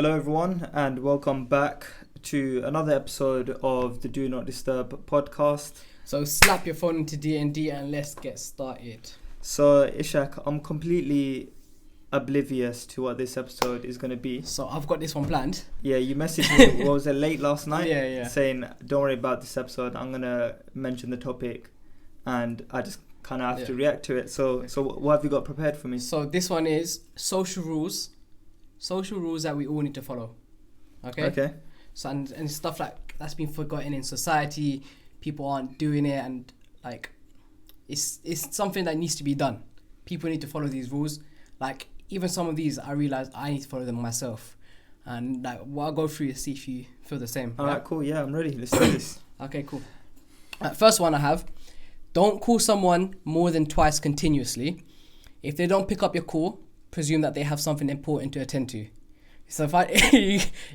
Hello everyone and welcome back to another episode of the Do Not Disturb podcast. So slap your phone into D&D and let's get started. So Ishak, I'm completely oblivious to what this episode is going to be. So I've got this one planned. Yeah, you messaged me, what was it, late last night? Yeah. Saying, don't worry about this episode, I'm going to mention the topic and I just kind of have to react to it. So what have you got prepared for me? So this one is social rules that we all need to follow. Okay. So and stuff like that's been forgotten in society. People aren't doing it, and like it's something that needs to be done. People need to follow these rules. Like even some of these, I realize I need to follow them myself. And like what I'll go through is see if you feel the same. Alright, cool. Yeah, I'm ready. Let's do this. Okay, cool. First one I have: don't call someone more than twice continuously. If they don't pick up your call, presume that they have something important to attend to. So if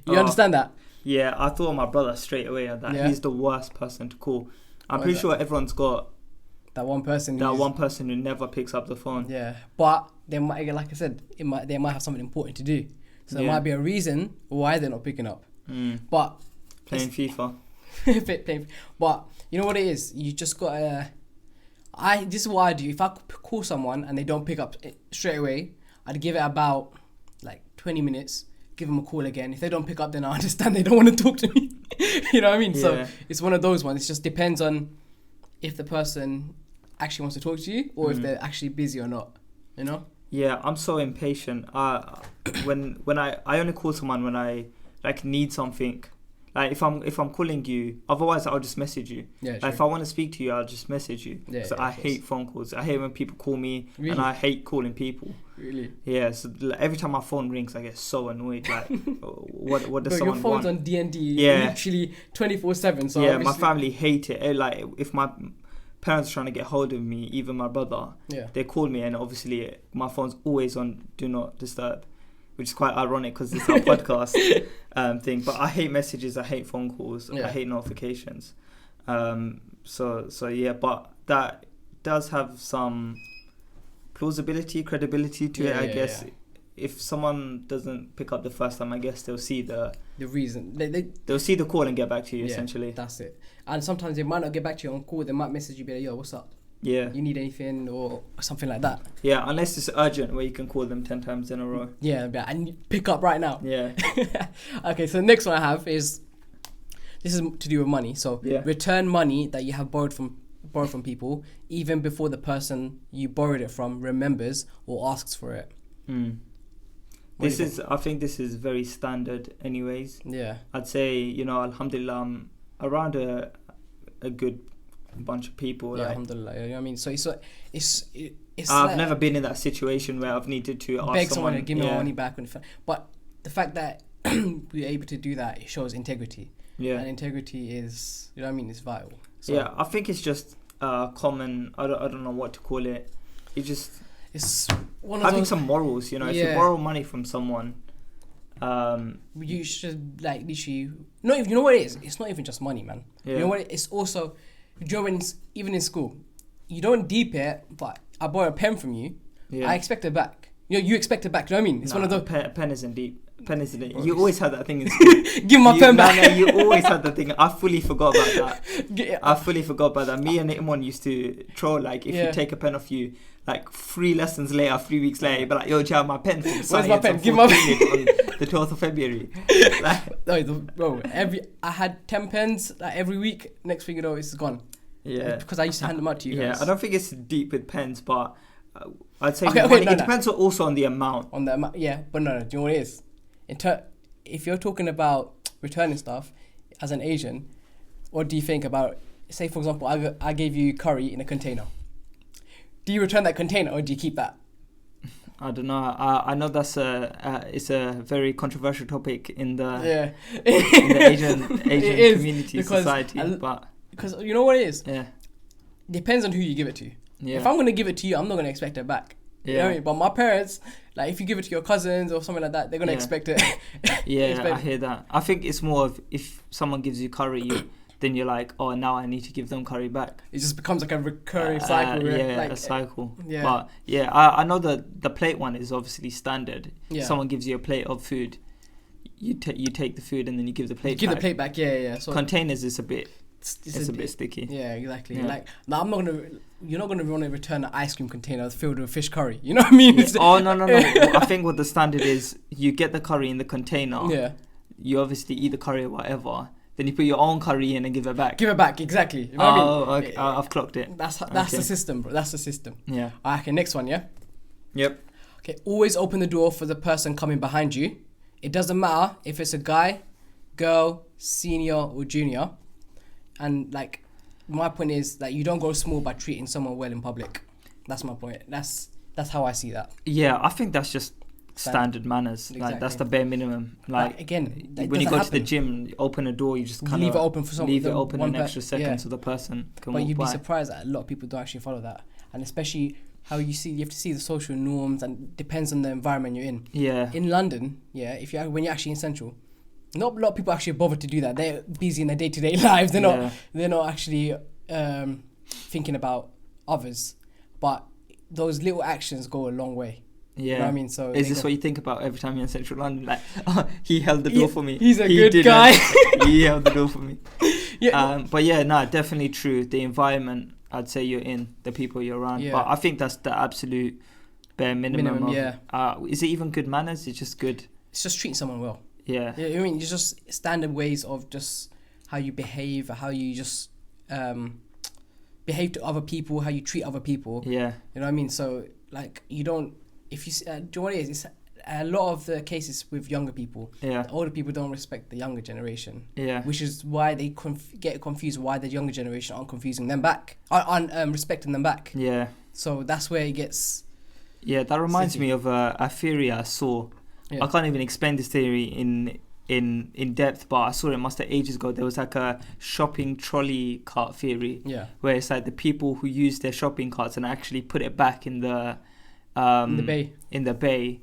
you understand that? Yeah, I thought of my brother straight away at that. Yeah. He's the worst person to call. I'm pretty sure everyone's got that one person who never picks up the phone. Yeah, but they might, like I said, they might have something important to do. So there might be a reason why they're not picking up. But playing FIFA. But you know what it is? You just gotta. This is what I do. If I call someone and they don't pick up straight away, I'd give it about like 20 minutes. Give them a call again. If they don't pick up, then I understand they don't want to talk to me. You know what I mean? Yeah. So it's one of those ones. It just depends on if the person actually wants to talk to you or if they're actually busy or not. You know? Yeah, I'm so impatient. When I only call someone when I like need something. Like if I'm calling you, otherwise I'll just message you. Yeah, like if I want to speak to you, I'll just message you. Yeah, so I hate phone calls. I hate when people call me, really? And I hate calling people. Really? Yeah. So like, every time my phone rings, I get so annoyed. Like, what does Bro, someone your phone's want? on D&D, yeah, literally 24/7. So yeah, my family hate it. Like if my parents are trying to get hold of me, even my brother, they call me, and obviously my phone's always on Do Not Disturb. Which is quite ironic because it's our podcast thing. But I hate messages. I hate phone calls. I hate notifications. So yeah, but that does have some plausibility, credibility to it, I guess. Yeah. If someone doesn't pick up the first time, I guess they'll see the reason. They'll see the call and get back to you, essentially. That's it. And sometimes they might not get back to you on call. They might message you, be like, yo, what's up? Yeah. You need anything or something like that. Yeah, unless it's urgent where you can call them 10 times in a row. Yeah, and you pick up right now. Yeah. Okay, so the next one I have is, this is to do with money. So return money that you have borrowed from people even before the person you borrowed it from remembers or asks for it. I think this is very standard anyways. Yeah. I'd say, alhamdulillah, I'm around a good bunch of people. Yeah, alhamdulillah. You know what I mean? So it's I've never been in that situation where I've needed to beg someone to give me my money back. But the fact that we're able to do that, it shows integrity. Yeah. And integrity is, you know what I mean, it's vital. So yeah, I think it's just common, I don't know what to call it. It's one of having those, some morals, if you borrow money from someone, you should like literally, not even, you know what it is? It's not even just money, man. Yeah. You know what? It's also, even in school, you don't deep it, but I borrow a pen from you, I expect it back. You expect it back. Do you know what I mean? It's one of those. Pen isn't deep. Pen isn't deep. You always had that thing in school. Give my pen back. You always had that thing. I fully forgot about that. Me and Imon used to troll, like, if you take a pen off you, like 3 lessons later, 3 weeks later, you'd be like, yo, Jam, my pen. Where's my pen? Give my pen. On the 12th of February. Bro, I had 10 pens like, every week. Next thing you know, it's gone. Yeah. Because I used to hand them out to you guys. I don't think it's deep with pens, but I'd say it depends also on the amount. On the amount, yeah. But no, do you know what it is? If you're talking about returning stuff as an Asian, what do you think about, say for example, I gave you curry in a container. Do you return that container or do you keep that? I don't know. I know it's a very controversial topic in the Asian community society, because you know what it is. Yeah. Depends on who you give it to. Yeah. If I'm gonna give it to you, I'm not gonna expect it back. Yeah. You know what I mean? But my parents, like if you give it to your cousins or something like that, they're gonna expect it. I hear that. I think it's more of if someone gives you curry, then you're like, oh, now I need to give them curry back. It just becomes like a recurring cycle. A cycle. Yeah. But I know that the plate one is obviously standard. Yeah. Someone gives you a plate of food, you take the food and then you give the plate back. Give the plate back, yeah. So containers is a bit... It's a bit sticky. Yeah, exactly. Yeah. Like, now you're not gonna want to return an ice cream container filled with fish curry. You know what I mean? Yeah. Oh no! I think what the standard is, you get the curry in the container. Yeah. You obviously eat the curry or whatever. Then you put your own curry in and give it back. Give it back, exactly. You know what I mean? Okay. I've clocked it. That's okay. the system, bro. That's the system. Yeah. Okay, next one, yeah? Yep. Okay, always open the door for the person coming behind you. It doesn't matter if it's a guy, girl, senior or junior. And like, my point is that you don't go small by treating someone well in public. That's my point. That's how I see that. Yeah, I think that's just standard manners. Exactly. Like, that's the bare minimum. Like, again, when you go to the gym, you open a door, you just kind of leave it open for someone. Leave it open an extra second so the person can walk by. But you'd be surprised that a lot of people don't actually follow that, and especially how you have to see the social norms, and it depends on the environment you're in. Yeah. In London, when you're actually in Central, not a lot of people actually bother to do that. They're busy in their day-to-day lives. They're not actually thinking about others, but those little actions go a long way. Yeah. You know what I mean? So is this what you think about every time you're in Central London? Like, oh, he held the door for me. He's a good guy. He held the door for me. Yeah. But yeah, definitely true. The environment, I'd say you're in, the people you're around. Yeah. But I think that's the absolute bare minimum. Yeah. Is it even good manners? It's just good. It's just treating someone well. Yeah. I mean, it's just standard ways of just how you behave, how you just behave to other people, how you treat other people. Yeah. You know what I mean? So, like, you don't... If you... do you know what it is? It's a lot of the cases with younger people. Yeah. The older people don't respect the younger generation. Yeah. Which is why they get confused, why the younger generation aren't confusing them back, aren't respecting them back. Yeah. So that's where it gets... Yeah, that reminds me of a theory I saw. Yeah. I can't even explain this theory in depth, but I saw it must have ages ago. There was like a shopping trolley cart theory. Yeah. Where it's like the people who use their shopping carts and actually put it back in the bay.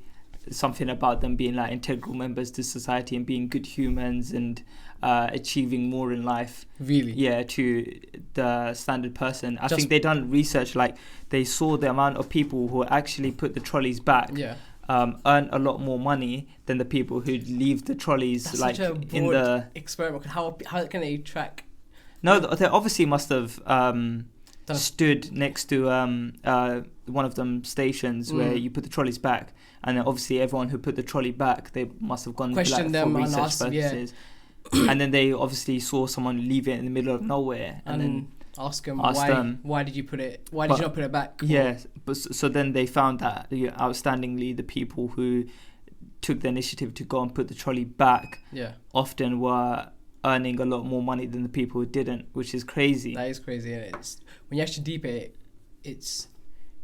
Something about them being like integral members to society and being good humans and achieving more in life. Really? Yeah, to the standard person. I think they done research, like they saw the amount of people who actually put the trolleys back. Yeah. Earn a lot more money than the people who leave the trolleys. That's like such a broad in the experiment. How can they track? No, they obviously must have stood next to one of them stations where you put the trolleys back, and then obviously everyone who put the trolley back, they must have gone question them for and research ask, purposes. And then they obviously saw someone leave it in the middle of nowhere, and then ask them why did you put it? Why did you not put it back? Yeah, but so then they found that outstandingly the people who took the initiative to go and put the trolley back often were earning a lot more money than the people who didn't, which is crazy. That is crazy. And it's when you actually deep it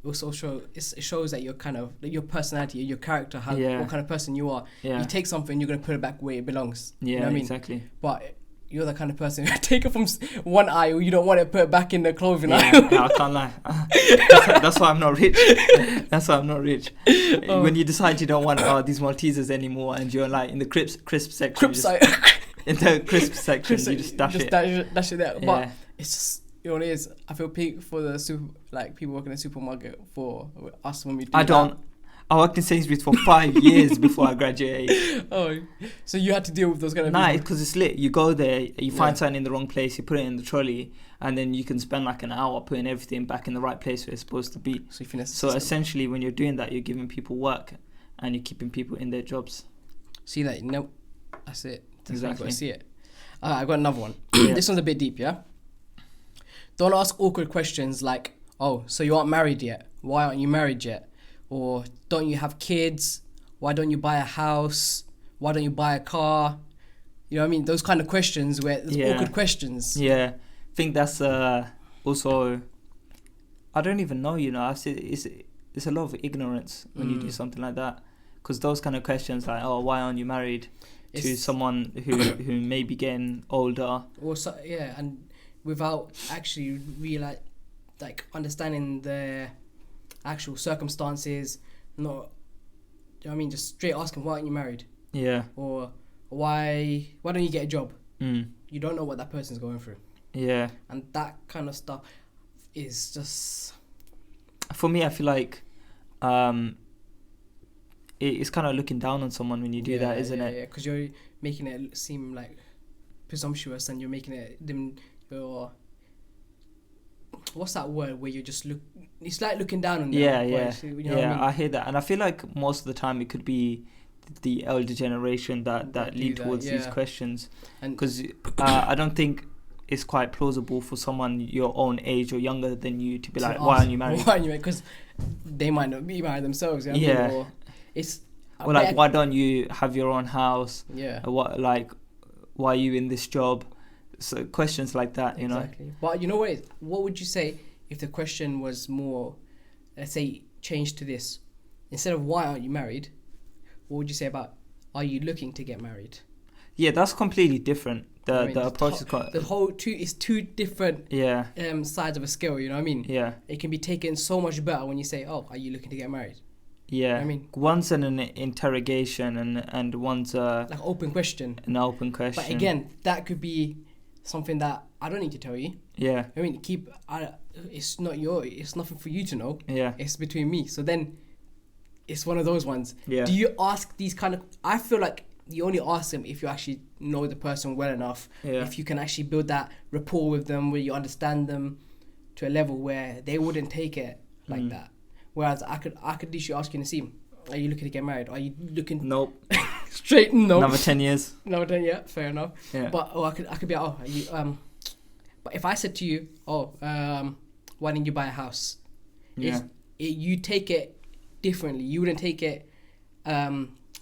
also shows that your personality, your character, what kind of person you are. You take something, you're gonna put it back where it belongs. Yeah, you know what I mean? Exactly. But you're the kind of person who take it from one aisle, you don't want it put back in the clothing aisle. Yeah, I can't lie. That's why I'm not rich. That's why I'm not rich. When you decide you don't want these Maltesers anymore, and you're like in the crisp section, in the crisp section, you just dash it there. Yeah. But it's just, you know what it is. I feel peak for the people working in the supermarket for us when we do I worked in Sainsbury's for 5 years before I graduated. Oh, so you had to deal with those kind of people? Nah, because it's lit. You go there, you find something in the wrong place, you put it in the trolley, and then you can spend like an hour putting everything back in the right place where it's supposed to be. So essentially, when you're doing that, you're giving people work, and you're keeping people in their jobs. See that? No, that's it. Exactly. I see it. I got another one. This one's a bit deep, yeah? Don't ask awkward questions like, oh, so you aren't married yet? Why aren't you married yet? Or don't you have kids? Why don't you buy a house? Why don't you buy a car? You know what I mean? Those kind of questions where there's awkward questions. Yeah. I think that's also... I don't even know, it's a lot of ignorance when you do something like that. Because those kind of questions like, oh, why aren't you married? To someone who may be getting older. Or and without actually understanding their actual circumstances, not, you know what I mean, just straight asking, why aren't you married? Yeah. Or why don't you get a job? You don't know what that person's going through. Yeah. And that kind of stuff is just... For me, I feel like it's kind of looking down on someone when you do that, isn't it? Yeah, because you're making it seem like presumptuous, and you're making it what's that word where you just look? It's like looking down on them. Yeah. You know what I mean? I hear that, and I feel like most of the time it could be the elder generation that lead towards these questions, because I don't think it's quite plausible for someone your own age or younger than you to be like, why aren't you married? Because they might not be married themselves. You know what I mean? Or it's like, why don't you have your own house? Yeah. Why are you in this job? So questions like that, you know. Exactly. But you know what would you say if the question was more, let's say, changed to this? Instead of why aren't you married, what would you say about, are you looking to get married? Yeah, that's completely different. The approach is quite... The whole two different sides of a scale, you know what I mean? Yeah. It can be taken so much better when you say, oh, are you looking to get married? Yeah. You know I mean? One's an interrogation and one's like an open question. An open question. But again, that could be something that I don't need to tell you. Yeah. I mean, it's nothing for you to know. Yeah. It's between me. So then it's one of those ones. Yeah. Do you ask these kind of... I feel like you only ask them if you actually know the person well enough. Yeah. If you can actually build that rapport with them, where you understand them to a level where they wouldn't take it like that. Whereas I could literally ask you, Naseem, are you looking to get married? Are you looking... Nope. Straight no. Another 10 years. Another 10, yeah, fair enough. Yeah. But I could be, are you... But if I said to you, why didn't you buy a house? Yeah. You take it differently. You wouldn't take it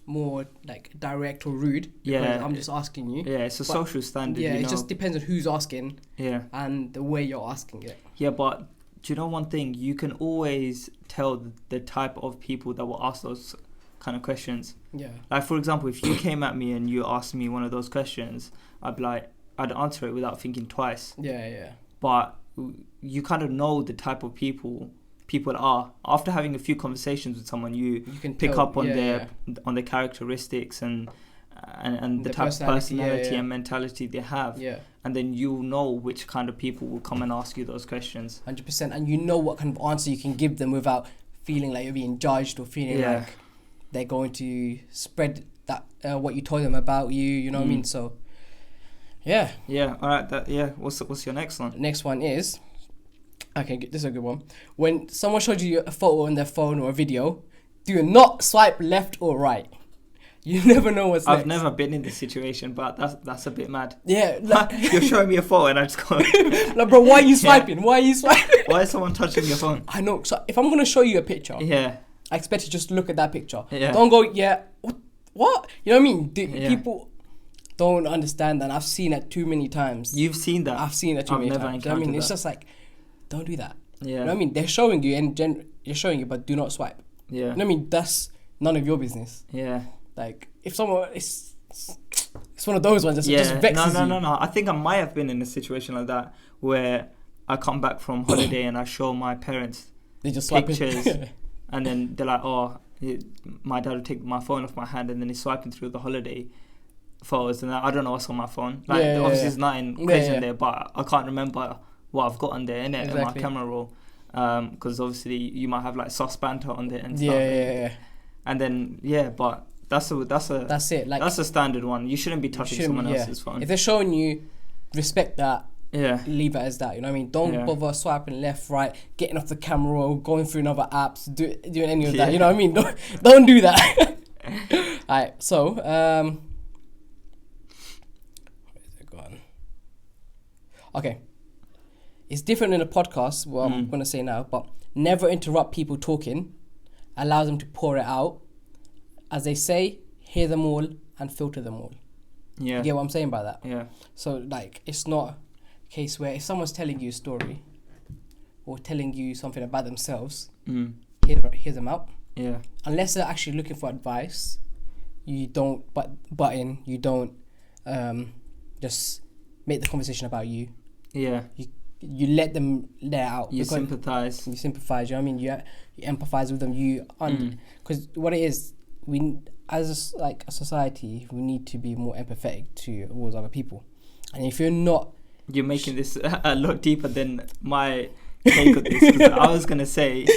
more like direct or rude. Yeah. I'm just asking you. Yeah, it's a social standard. Yeah, you know? It just depends on who's asking. Yeah. And the way you're asking it. Yeah, but do you know one thing? You can always tell the type of people that will ask those kind of questions. Yeah. Like, for example, if you came at me and you asked me one of those questions, I'd answer it without thinking twice. Yeah. But you kind of know the type of people are. After having a few conversations with someone, you can pick up on their characteristics and the type of personality and mentality they have. Yeah. And then you'll know which kind of people will come and ask you those questions. 100%. And you know what kind of answer you can give them without feeling like you're being judged or feeling like they're going to spread that what you told them about you. You know what I mean? So, yeah. Yeah. All right. What's your next one? Next one is, okay, this is a good one. When someone showed you a photo on their phone or a video, do not swipe left or right. You never know what's next. I've never been in this situation, but that's a bit mad. Yeah. You're showing me a photo and I just go... like, bro, why are you swiping? Why are you swiping? Why is someone touching your phone? I know. So if I'm going to show you a picture, I expect you just look at that picture. Yeah. Don't go, what? You know what I mean? People don't understand that. I've seen it too many times. You've seen that? I've seen it too many times. You know what I mean? It's just like, don't do that. Yeah. You know what I mean? They're showing you and you're showing you, but do not swipe. Yeah. You know what I mean? That's none of your business. Yeah. Like, if someone... It's one of those ones that just vexes you. No. I think I might have been in a situation like that where I come back from holiday and I show my parents pictures and then they're like, my dad would take my phone off my hand and then he's swiping through the holiday photos and I don't know what's on my phone. Like, obviously there's nothing crazy in there, but I can't remember what I've got on there, innit, in my camera roll. Because obviously you might have like soft banter on there and stuff. Yeah. And then, but... That's it. Like, that's a standard one. You shouldn't be touching someone else's phone. If they're showing you, respect that. Yeah. Leave it as that. You know what I mean? Don't bother swiping left, right, getting off the camera roll, going through other apps, doing any of that. You know what I mean? Don't do that. Alright. So, where is it gone? Okay. It's different in a podcast. What I'm gonna say now, but never interrupt people talking. Allow them to pour it out. As they say, hear them all and filter them all. Yeah. You get what I'm saying by that? Yeah. So, like, it's not a case where if someone's telling you a story or telling you something about themselves, hear them out. Yeah. Unless they're actually looking for advice, you don't butt in. You don't just make the conversation about you. Yeah. You let them let it out. You sympathise. You sympathise. You know what I mean? You empathise with them. Because what it is, we as a society, we need to be more empathetic towards other people. And if you're not... You're making this a lot deeper than my take on this. Because I was going to say,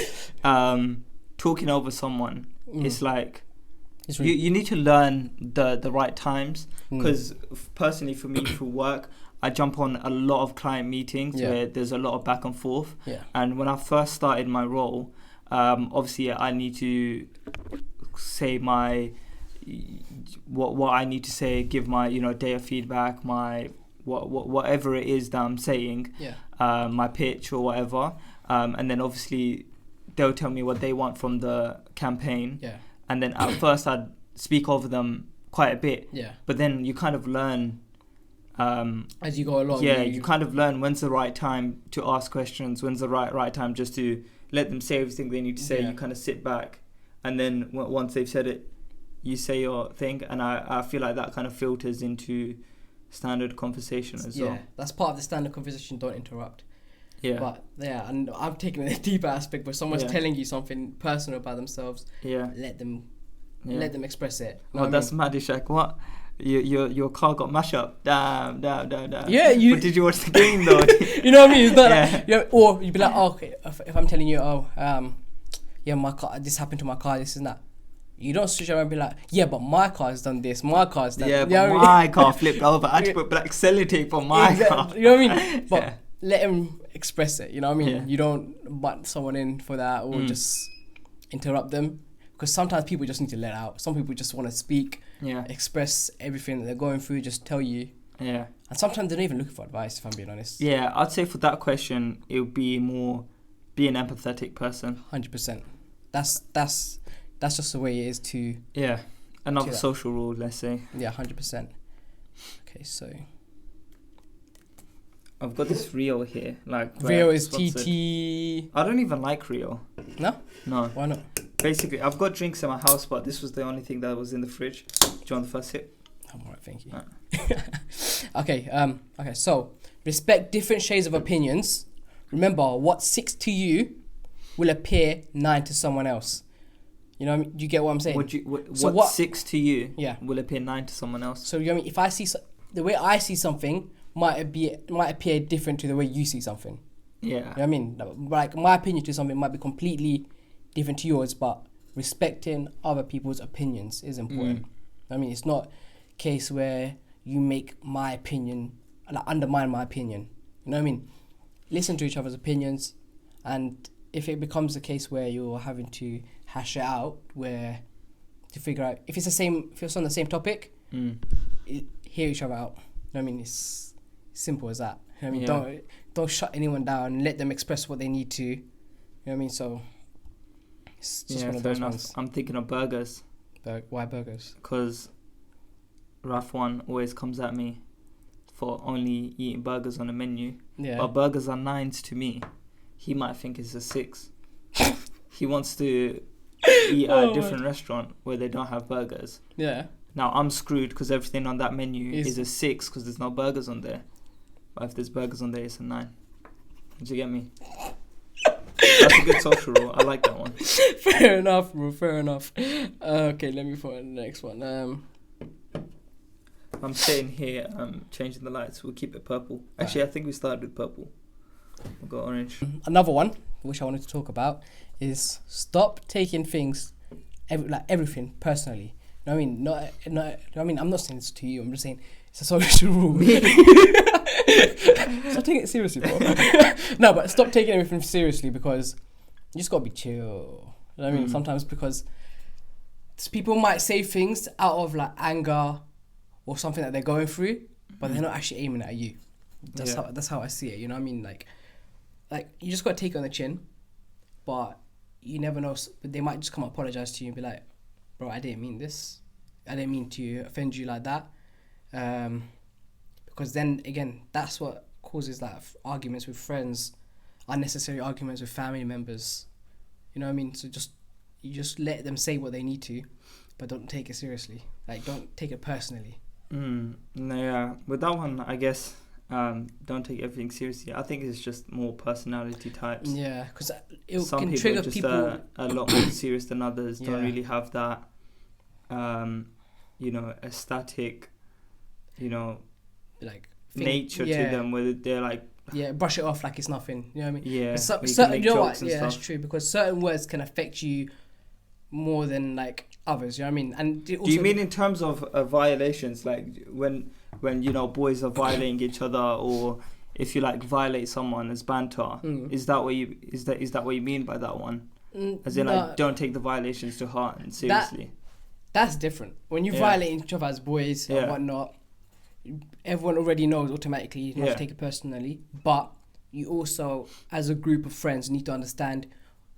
talking over someone, it's like You need to learn the right times, because personally for me through work, I jump on a lot of client meetings where there's a lot of back and forth. Yeah. And when I first started my role, obviously I need to say what I need to say, give my day of feedback, my whatever it is that I'm saying, my pitch or whatever, and then obviously they'll tell me what they want from the campaign, and then at first I'd speak over them quite a bit, but then you kind of learn as you go along. You kind of learn when's the right time to ask questions, when's the right time just to let them say everything they need to say. You kind of sit back, and then once they've said it, you say your thing, and I feel like that kind of filters into standard conversation as well. That's part of the standard conversation. Don't interrupt. But and I'm taking a deeper aspect where someone's telling you something personal about themselves. Let them express it. That's mad, Ishak. What? Your car got mashed up. Damn. Yeah, But did you watch the game though? You know what I mean? It's not like, or you'd be like, okay, if I'm telling you, my car, this happened to my car, this and that. You don't switch around and be like, but my car's done this, my car's done that. Yeah, but my car flipped over. I had to put black sellotape on my car. You know what I mean? But let him express it, you know what I mean? You don't butt someone in for that or just interrupt them. Because sometimes people just need to let out. Some people just want to speak, express everything that they're going through, just tell you. And sometimes they're not even looking for advice, if I'm being honest. Yeah, I'd say for that question, it would be more be an empathetic person. 100%. That's just the way it is to... Yeah, another social rule, let's say. Yeah, 100%. Okay, so... I've got this Rio here. Rio is TT... I don't even like Rio. No? No. Why not? Basically, I've got drinks in my house, but this was the only thing that was in the fridge. Do you want the first sip? I'm alright, thank you. Okay, so respect different shades of opinions. Remember, what's 6 to you will appear 9 to someone else. You know what I mean? You get what I'm saying? What's 6 to you will appear 9 to someone else. So you know what I mean? If I see the way I see something might appear different to the way you see something. Yeah. You know what I mean? Like my opinion to something might be completely different to yours, but respecting other people's opinions is important. I mean, it's not a case where you make my opinion, undermine my opinion. You know what I mean? Listen to each other's opinions, and if it becomes a case where you're having to hash it out, where to figure out if it's on the same topic, hear each other out. You know what I mean? It's simple as that. You know what I mean? Don't shut anyone down and let them express what they need to. You know what I mean? So it's just one of those ones. I'm thinking of burgers. Why burgers? Because Raf one always comes at me for only eating burgers on a menu. Yeah. But burgers are 9s to me. He might think it's a 6. He wants to eat at a different restaurant where they don't have burgers. Yeah. Now I'm screwed because everything on that menu is a 6 because there's no burgers on there. But if there's burgers on there, it's a 9. Did you get me? That's a good social rule. I like that one. Fair enough, bro. Fair enough. Okay, let me put on the next one. I'm staying here, changing the lights. We'll keep it purple. Actually, I think we started with purple. We'll go orange. Another one, which I wanted to talk about, is stop taking things, everything personally. You know what I mean? I mean, I'm not saying this to you. I'm just saying it's a social rule. Stop taking it seriously, bro. No, but stop taking everything seriously because you just gotta be chill. You know what I mean? Sometimes because people might say things out of anger or something that they're going through, but they're not actually aiming at you. That's how I see it. You know what I mean? Like you just gotta take it on the chin, but you never know. But they might just come apologize to you and be like, "Bro, I didn't mean this. I didn't mean to offend you like that." Because then again, that's what causes arguments with friends, unnecessary arguments with family members. You know what I mean? So you just let them say what they need to, but don't take it seriously. Don't take it personally. Yeah, with that one, I guess don't take everything seriously. I think it's just more personality types. Yeah, because it can trigger people. Some people are just a lot more serious than others. Don't really have that, ecstatic, nature to them, where they're brush it off like it's nothing. You know what I mean? Yeah, certain, you know what? Yeah, that's true, because certain words can affect you more than others. You know what I mean? And do you mean in terms of violations, like when boys are violating each other, or if you like violate someone as banter? Is that what you mean by that one? As in, like, don't take the violations to heart and seriously. That's different. When you violate each other as boys and whatnot, everyone already knows automatically not to take it personally. But you also, as a group of friends, need to understand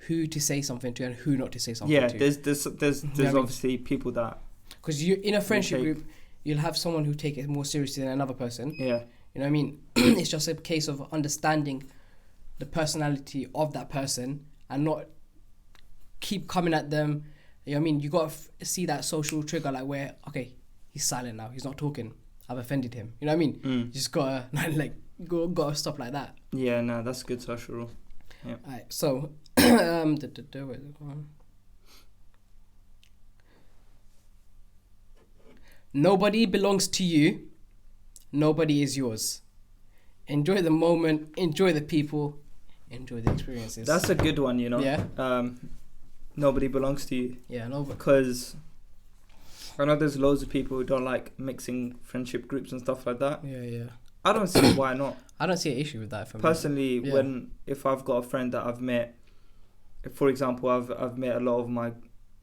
who to say something to and who not to say something to. Yeah, there's obviously people that... Because you in a friendship group, you'll have someone who take it more seriously than another person. Yeah. You know what I mean? It's just a case of understanding the personality of that person and not keep coming at them. You know what I mean? You got to see that social trigger, like where, okay, he's silent now. He's not talking. I've offended him. You know what I mean? You just got to gotta stop like that. Yeah, no, that's a good social rule. Yeah. Alright, so... Nobody belongs to you. Nobody is yours. Enjoy the moment. Enjoy the people. Enjoy the experiences. That's a good one, you know. Yeah. Nobody belongs to you. Yeah, nobody. Because I know there's loads of people who don't like mixing friendship groups and stuff like that. Yeah. I don't see why not. I don't see an issue with that. For personally, me. If I've got a friend that I've met, for example, I've met a lot of my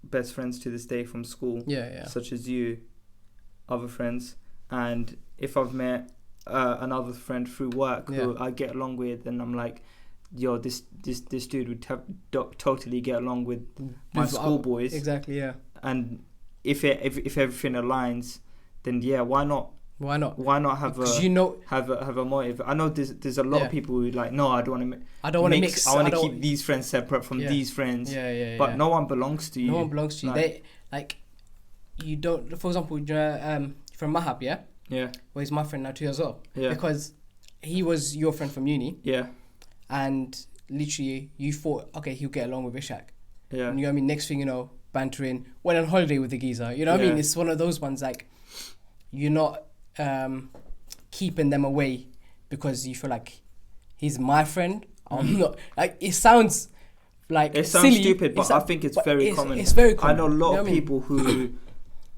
best friends to this day from school. Yeah. Such as you, other friends, and if I've met another friend through work who I get along with, and I'm like, yo, this dude would totally get along with my schoolboys. Exactly, yeah. And if everything aligns, then yeah, why not? Why not? Why not have a motive? I know there's a lot of people who like, no, I don't want to mix. I want to keep these friends separate from these friends. Yeah. But no one belongs to you. No one belongs to you. They like, you don't. For example, from Mahab, yeah. Yeah. Well, he's my friend now too as well. Yeah. Because he was your friend from uni. Yeah. And literally, you thought, okay, he'll get along with Ishak. Yeah. And you know what I mean? Next thing you know, bantering, went on holiday with the geezer. You know what I mean? It's one of those ones like, you're not keeping them away because you feel like he's my friend. I'm not. Like, it sounds like silly. Stupid, but I think it's very common. It's very common. I know a lot of people who,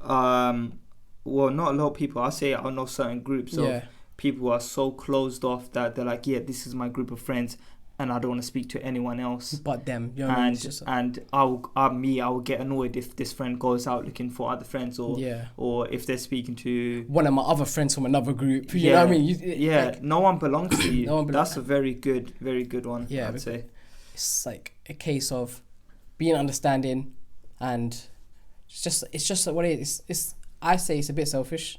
well, not a lot of people. I know certain groups of people who are so closed off that they're like, yeah, this is my group of friends, and I don't want to speak to anyone else but them. You know what I mean? And I will get annoyed if this friend goes out looking for other friends, or if they're speaking to one of my other friends from another group. You know what I mean? No one belongs to you. That's a very good one. Yeah, I'd say it's like a case of being understanding, and it's just what it is. It's I say it's a bit selfish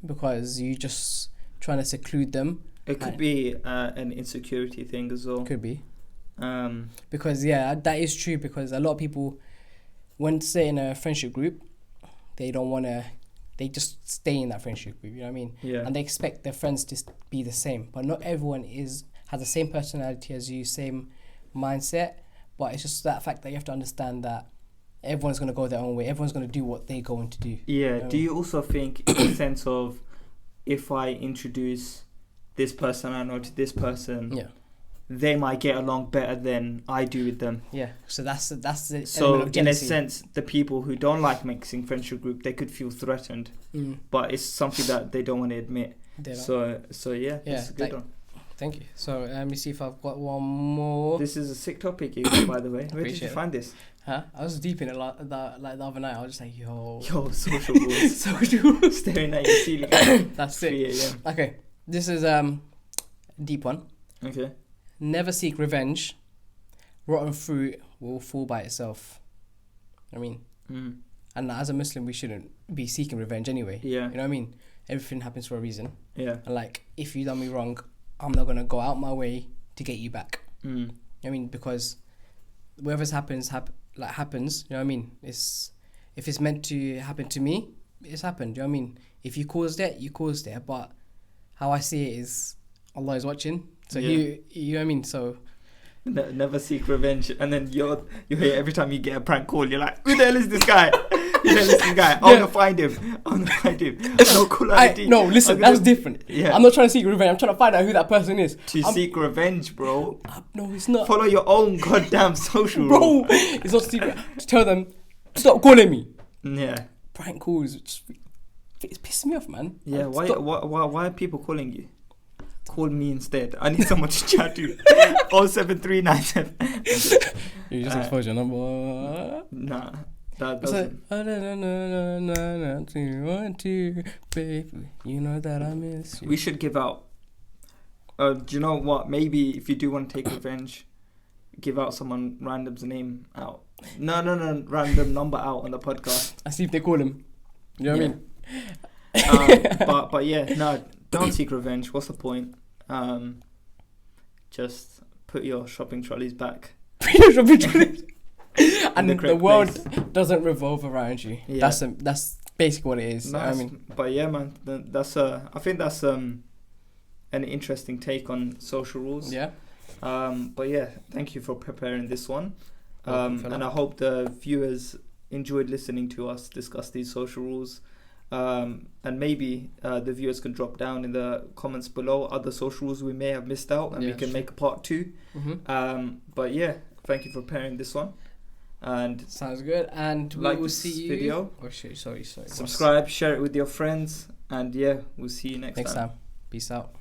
because you just trying to seclude them. It could be an insecurity thing as well. Could be. Because that is true, because a lot of people, when say in a friendship group, they don't want to, they just stay in that friendship group, you know what I mean? Yeah. And they expect their friends to be the same. But not everyone has the same personality as you, same mindset. But it's just that fact that you have to understand that everyone's going to go their own way. Everyone's going to do what they're going to do. Yeah. You know? Do you also think in the sense of, if I introduce this person I know to this person, they might get along better than I do with them. Yeah, so that's the so in a sense, the people who don't like mixing friendship group, they could feel threatened, but it's something that they don't want to admit. So yeah, that's a good one. Thank you. So let me see if I've got one more. This is a sick topic, by the way. Where did you find this? Huh? I was deep in it like the other night. I was just like, yo, social rules. Social staring at your ceiling. That's it. Okay. This is a deep one. Okay. Never seek revenge. Rotten fruit will fall by itself. I mean, and as a Muslim, we shouldn't be seeking revenge anyway. Yeah. You know what I mean? Everything happens for a reason. Yeah. And like, if you done me wrong, I'm not gonna go out my way to get you back. I mean, because whatever's happens. You know what I mean? If it's meant to happen to me, it's happened. You know what I mean? If you caused it, you caused it. But how I see it is, Allah is watching. So you know what I mean? So never seek revenge, and then you're here every time you get a prank call. You're like, who the hell is this guy? I want to find him. No caller ID. No, listen, that's different. Yeah. I'm not trying to seek revenge. I'm trying to find out who that person is. Seek revenge, bro. No, it's not. Follow your own goddamn social rule. Bro, it's not secret. To tell them, Stop calling me. Yeah. Prank calls. It's pissing me off, man. Yeah. Why are people calling you? Call me instead. I need someone to chat to. 07397. You just exposed your number. Nah. That doesn't. Baby, you know that I miss you. We should give out. Do you know what? Maybe if you do want to take revenge, give out someone random's name out. No, random number out on the podcast. I see if they call him. You know what I mean? But yeah, no, don't seek revenge. What's the point? Just put your shopping trolleys back. And the world doesn't revolve around you. Yeah. That's basically what it is. Nice. I mean, but yeah, man, that's I think that's an interesting take on social rules. Yeah. But yeah, thank you for preparing this one. And I hope the viewers enjoyed listening to us discuss these social rules. And maybe the viewers can drop down in the comments below other social rules we may have missed out, and we can make a part 2. Mm-hmm. But yeah, thank you for preparing this one. And sounds good. And we will see you. Video. Oh shit! Sorry. Subscribe, share it with your friends, and yeah, we'll see you next time. Peace out.